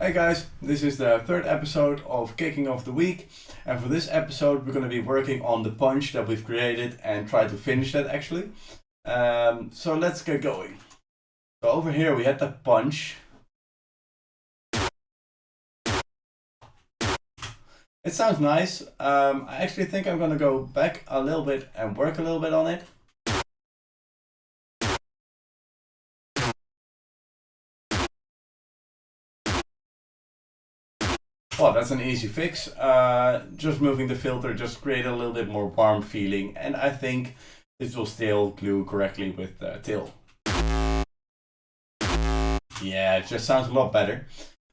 Hey guys, this is the third episode of Kicking OIff the Week, and for this episode we're going to be working on the punch that we've created and try to finish that actually. So let's get going. So over here we had the punch. It sounds nice. I actually think I'm going to go back a little bit and work a little bit on it. Well, that's an easy fix. Just moving the filter just create a little bit more warm feeling, and I think this will still glue correctly with the till. Yeah, it just sounds a lot better.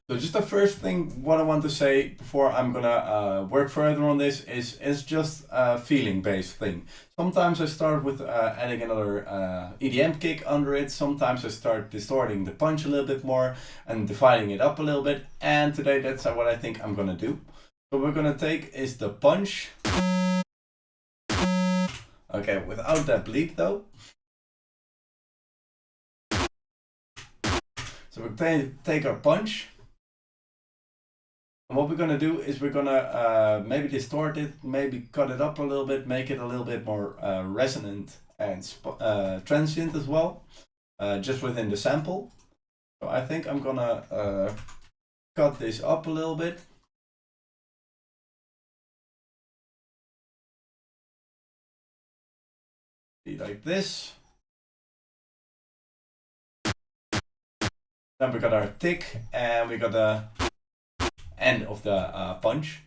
So just the first thing what I want to say before I'm gonna work further on this is just a feeling based thing. Sometimes I start with adding another EDM kick under it. Sometimes I start distorting the punch a little bit more and dividing it up a little bit. And today that's what I think I'm gonna do. So what we're gonna take is the punch. Okay, without that bleep though. So we're take our punch. And what we're gonna do is we're gonna maybe distort it, maybe cut it up a little bit, make it a little bit more resonant and transient as well, just within the sample. So I think I'm gonna cut this up a little bit. Be like this. Then we got our tick and we got the end of the punch.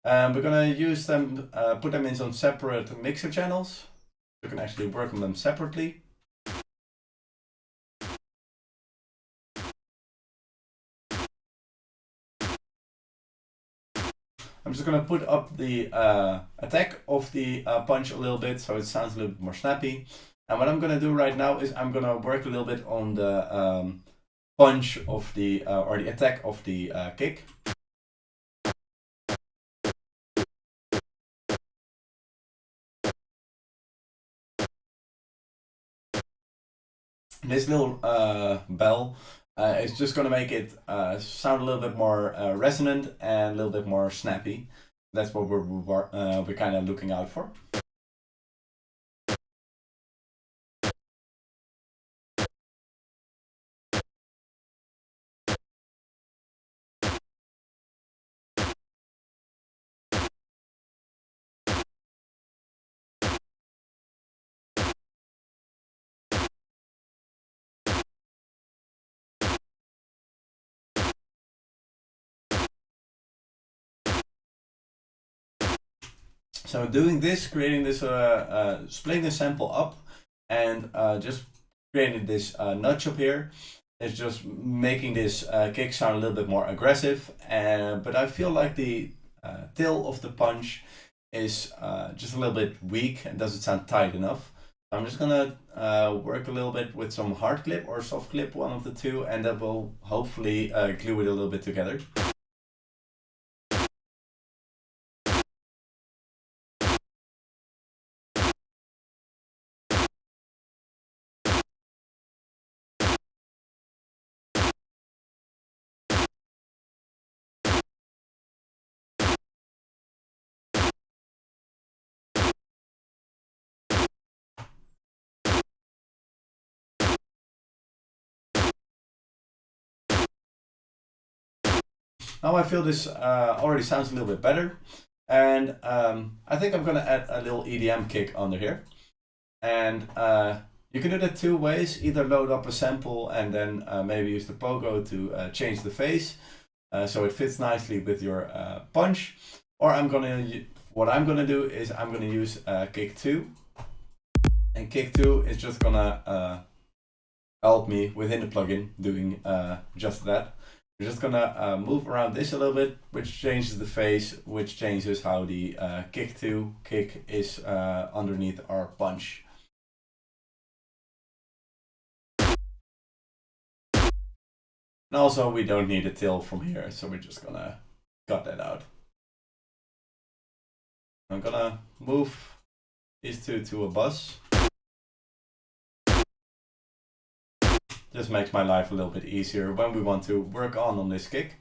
We're gonna use them, put them in some separate mixer channels. You can actually work on them separately. I'm just gonna put up the attack of the punch a little bit so it sounds a little bit more snappy. And what I'm gonna do right now is I'm gonna work a little bit on the punch of the or the attack of the kick. This little bell is just going to make it sound a little bit more resonant and a little bit more snappy. That's what we're kind of looking out for. So doing this, creating this, splitting the sample up, and just creating this notch up here is just making this kick sound a little bit more aggressive. But I feel like the tail of the punch is just a little bit weak and doesn't sound tight enough. I'm just gonna work a little bit with some hard clip or soft clip, one of the two, and that will hopefully glue it a little bit together. Now I feel this already sounds a little bit better, and I think I'm gonna add a little EDM kick under here. And you can do that two ways, either load up a sample and then maybe use the pogo to change the phase so it fits nicely with your punch, or what I'm gonna do is I'm gonna use kick 2, and kick 2 is just gonna help me within the plugin doing just that. We're just gonna move around this a little bit, which changes the phase, which changes how the kick 2 kick is underneath our punch. And also we don't need a till from here, so we're just gonna cut that out. I'm gonna move these two to a bus. Just makes my life a little bit easier when we want to work on this kick.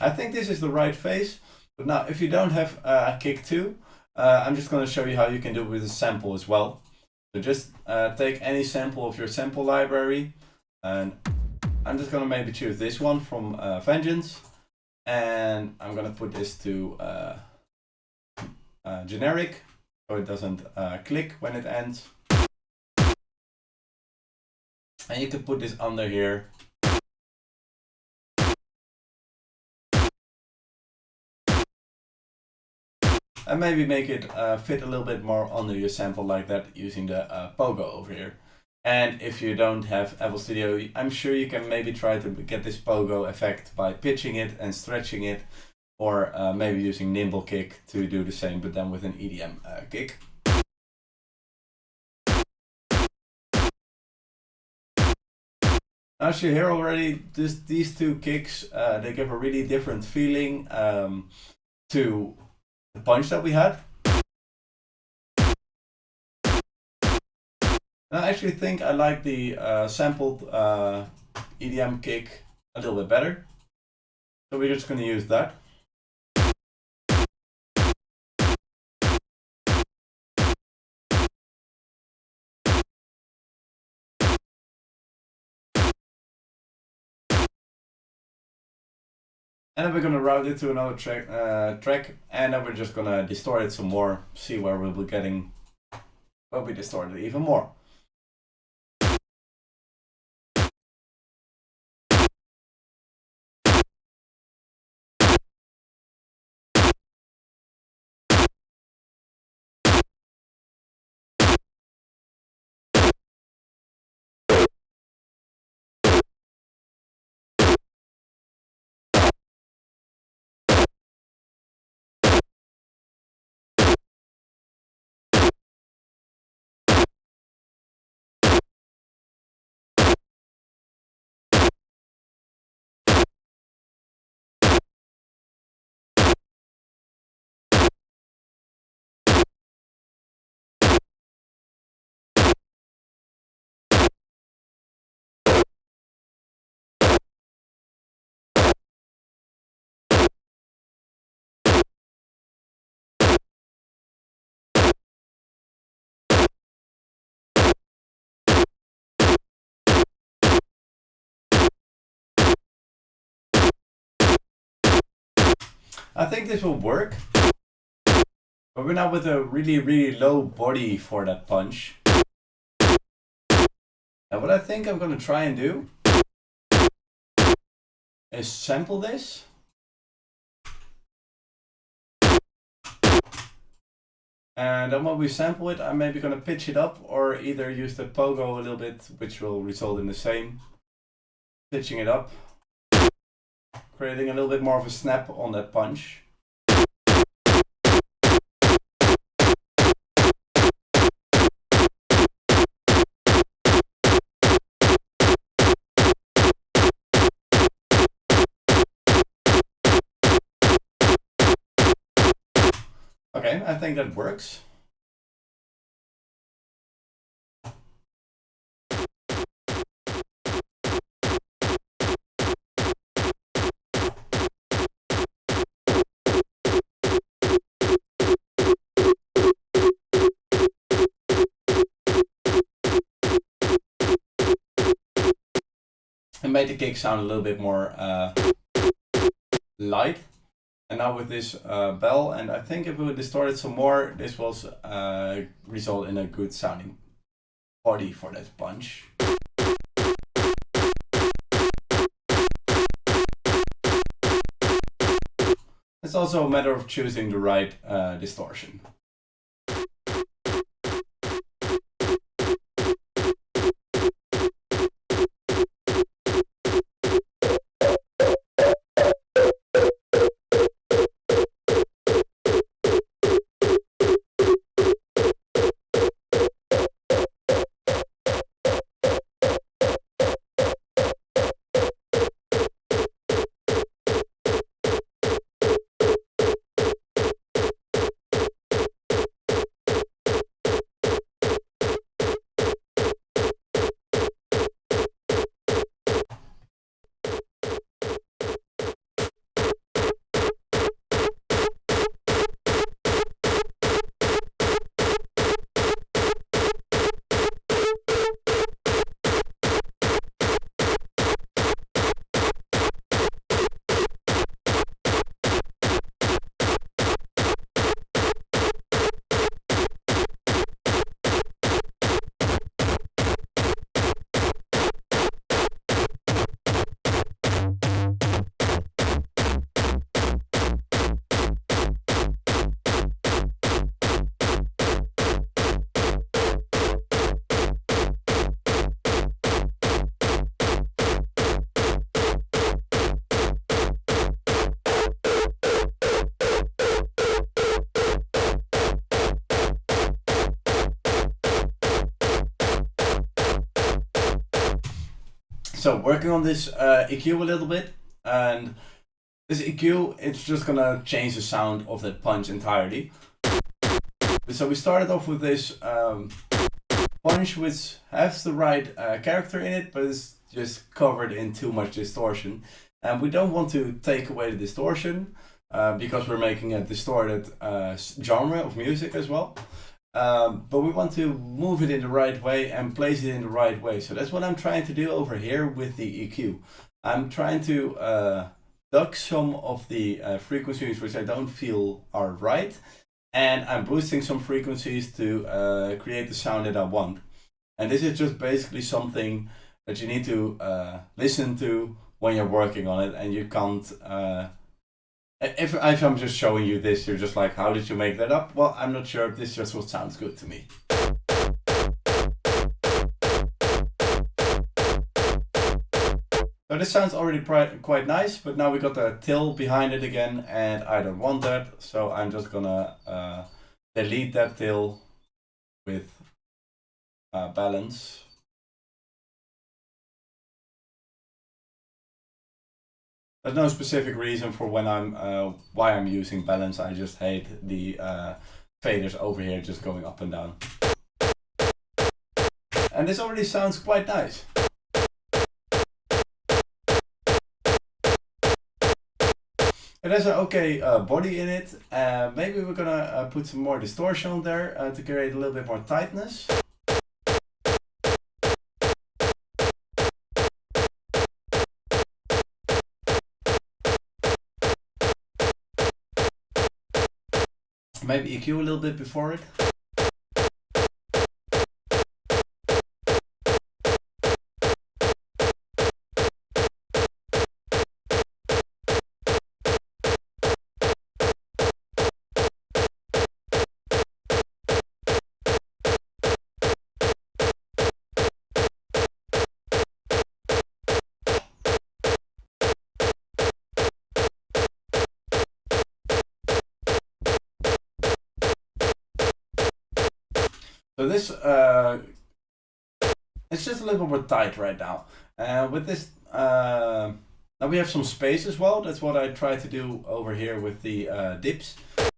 I think this is the right phase. But now, if you don't have a kick 2, I'm just going to show you how you can do it with a sample as well. So just take any sample of your sample library, and I'm just going to maybe choose this one from Vengeance, and I'm going to put this to generic, so it doesn't click when it ends. And you can put this under here. And maybe make it fit a little bit more under your sample like that using the pogo over here. And if you don't have FL Studio, I'm sure you can maybe try to get this pogo effect by pitching it and stretching it, or maybe using Nimble Kick to do the same, but then with an EDM kick. As you hear already, these two kicks, they give a really different feeling to the punch that we had. And I actually think I like the sampled EDM kick a little bit better. So we're just going to use that. And then we're going to route it to another track, and then we're just going to distort it some more, see where we'll be getting, well, we distort it even more. I think this will work, but we're now with a really low body for that punch. Now what I think I'm going to try and do is sample this. And then when we sample it, I'm maybe going to pitch it up, or either use the pogo a little bit, which will result in the same. Pitching it up, creating a little bit more of a snap on that punch. Okay, I think that works. And made the kick sound a little bit more light. And now with this bell, and I think if we would distort it some more, this will result in a good sounding body for that punch. It's also a matter of choosing the right distortion. So working on this EQ a little bit, and this EQ, it's just gonna change the sound of that punch entirely. So we started off with this punch which has the right character in it, but it's just covered in too much distortion. And we don't want to take away the distortion because we're making a distorted genre of music as well. But we want to move it in the right way and place it in the right way. So that's what I'm trying to do over here with the EQ. I'm trying to duck some of the frequencies which I don't feel are right, and I'm boosting some frequencies to create the sound that I want. And this is just basically something that you need to listen to when you're working on it, and you can't if I'm just showing you this, you're just like, how did you make that up? Well, I'm not sure. This just what sounds good to me. So this sounds already quite nice, but now we got the till behind it again, and I don't want that. So I'm just gonna delete that till with balance. There's no specific reason for when why I'm using balance. I just hate the faders over here just going up and down. And this already sounds quite nice. It has an okay body in it. Maybe we're gonna put some more distortion on there to create a little bit more tightness. Maybe EQ a little bit before it. So this, it's just a little bit tight right now. With this, now we have some space as well. That's what I try to do over here with the dips.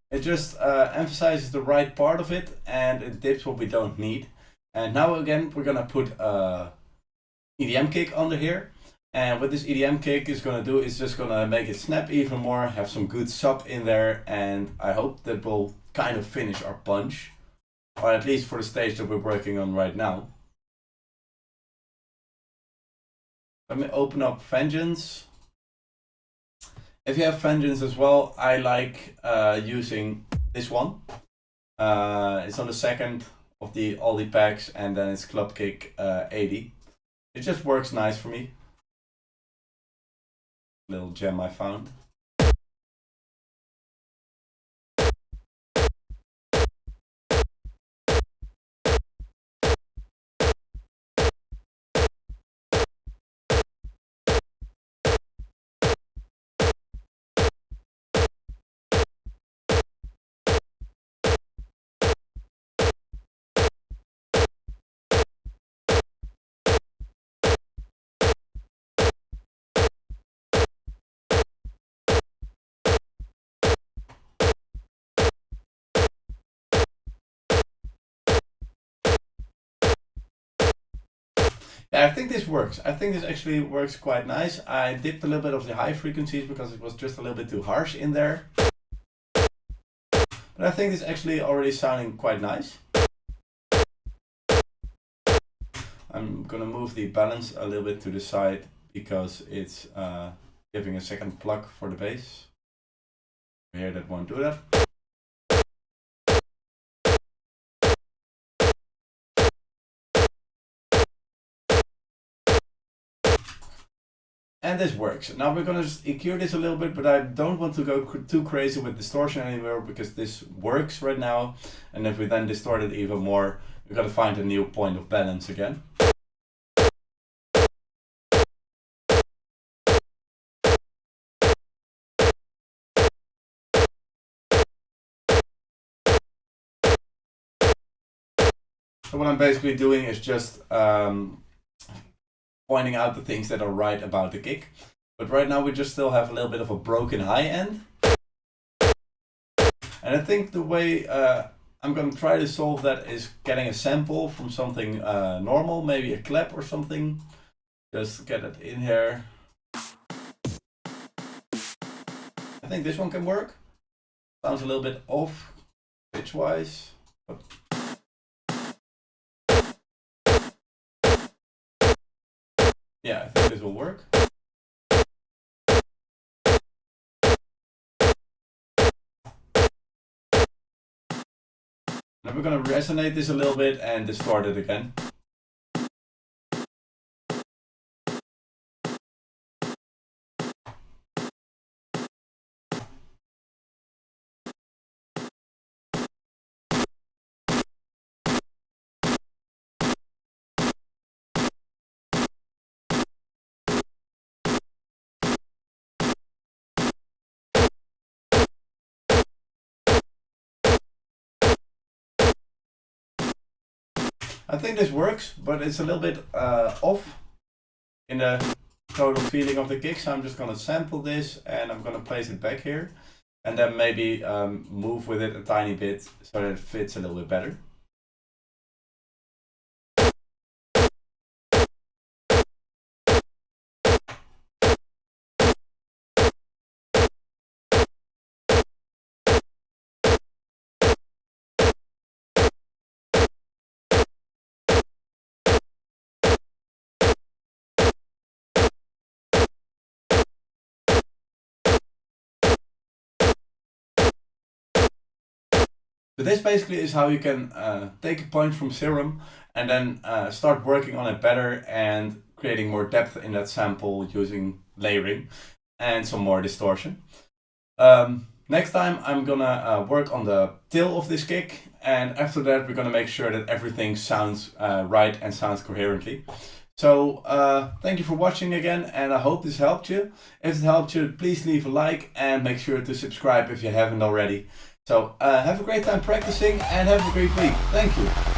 It just emphasizes the right part of it, and it dips what we don't need. And now again, we're gonna put EDM kick under here. And what this EDM kick is gonna do is just gonna make it snap even more, have some good sub in there, and I hope that will kind of finish our punch. Or at least for the stage that we're working on right now. Let me open up Vengeance. If you have Vengeance as well, I like using this one. It's on the second of all the packs, and then it's Club Kick 80. It just works nice for me. Little gem I found. Yeah, I think this works. I think this actually works quite nice. I dipped a little bit of the high frequencies because it was just a little bit too harsh in there. But I think it's actually already sounding quite nice. I'm gonna move the balance a little bit to the side because it's giving a second pluck for the bass. Here that won't do that. And this works. Now we're gonna just EQ this a little bit, but I don't want to go too crazy with distortion anymore because this works right now. And if we then distort it even more, we gotta find a new point of balance again. So what I'm basically doing is just pointing out the things that are right about the kick. But right now we just still have a little bit of a broken high end. And I think the way I'm going to try to solve that is getting a sample from something normal, maybe a clap or something. Just get it in here. I think this one can work. Sounds a little bit off pitch wise. But yeah, I think this will work. Now we're going to resonate this a little bit and distort it again. I think this works, but it's a little bit off in the total feeling of the kick. So I'm just going to sample this and I'm going to place it back here. And then maybe move with it a tiny bit so that it fits a little bit better. So this basically is how you can take a point from serum and then start working on it better and creating more depth in that sample using layering and some more distortion. Next time I'm gonna work on the tail of this kick, and after that we're gonna make sure that everything sounds right and sounds coherently. So thank you for watching again, and I hope this helped you. If it helped you, please leave a like and make sure to subscribe if you haven't already. So have a great time practicing and have a great week. Thank you.